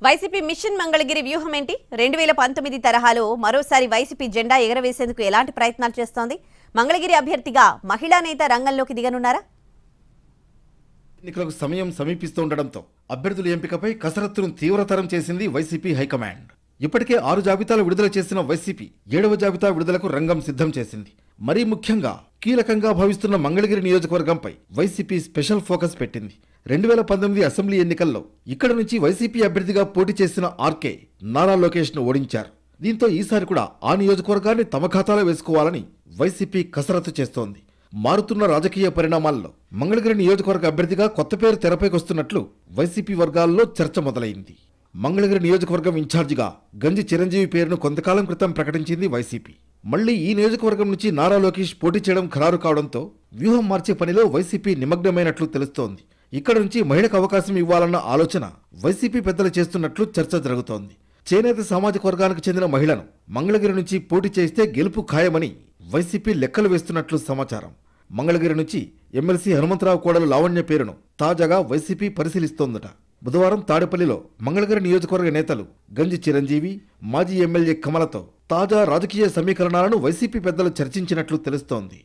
YCP machine Mangalagiri వ్యూహం ఏంటి? 2019 తరహాలో మరోసారి వైసీపీ జెండా ఎగరవేసేందుకు ఎలాంటి ప్రయత్నాలు చేస్తోంది? మంగళగిరి అభ్యర్థిగా మహిళా నేత రంగంలోకి దిగనున్నారా? ఎన్నికలకు సమయం సమీపిస్తుండటంతో అభ్యర్థుల ఎంపికపై కసరత్తును తీవ్రతరం చేసింది వైసీపీ హైకమాండ్. ఇప్పటికే 6 జాబితాలు విడుదల చేసిన వైసీపీ 7వ జాబితా విడుదలకు రంగం సిద్ధం చేసింది. మరీ ముఖ్యంగా కీలకంగా భావిస్తున్న మంగళగిరి నియోజకవర్గంపై వైసీపీ స్పెషల్ ఫోకస్ పెట్టింది. 2019 అసెంబ్లీ ఎన్నికల్లో ఇక్కడి నుంచి వైసీపీ అభ్యర్థిగా పోటీ చేసిన ఆర్కే నారా లోకేష్ ను ఓడించారు. దీంతో ఈసారి కూడా ఆ నియోజకవర్గాన్ని తమ ఖాతాలో వేసుకోవాలని వైసీపీ కసరత్తు చేస్తోంది. మారుతున్న రాజకీయ పరిణామాల్లో మంగళగిరి నియోజకవర్గ అభ్యర్థిగా కొత్త పేరు తెరపైకొస్తున్నట్లు వైసీపీ వర్గాల్లో చర్చ మొదలైంది. మంగళగిరి నియోజకవర్గం ఇన్ఛార్జిగా గంజి చిరంజీవి పేరును కొంతకాలం క్రితం ప్రకటించింది వైసీపీ. మళ్లీ ఈ నియోజకవర్గం నుంచి నారా లోకేష్ పోటీ చేయడం ఖరారు కావడంతో వ్యూహం మార్చే పనిలో వైసీపీ నిమగ్నమైనట్లు తెలుస్తోంది. ఇక్కడ నుంచి మహిళకు అవకాశం ఇవ్వాలన్న ఆలోచన వైసీపీ పెద్దలు చేస్తున్నట్లు చర్చ జరుగుతోంది. చేనేత సామాజిక వర్గానికి చెందిన మహిళను మంగళగిరి నుంచి పోటీ చేస్తే గెలుపు ఖాయమని వైసీపీ లెక్కలు వేస్తున్నట్లు సమాచారం. మంగళగిరి నుంచి ఎమ్మెల్సీ హనుమంతరావు కోడలు లావణ్య పేరును తాజాగా వైసీపీ పరిశీలిస్తోందట. బుధవారం తాడేపల్లిలో మంగళగిరి నియోజకవర్గ నేతలు గంజి చిరంజీవి, మాజీ ఎమ్మెల్యే కమలతో తాజా రాజకీయ సమీకరణాలను వైసీపీ పెద్దలు చర్చించినట్లు తెలుస్తోంది.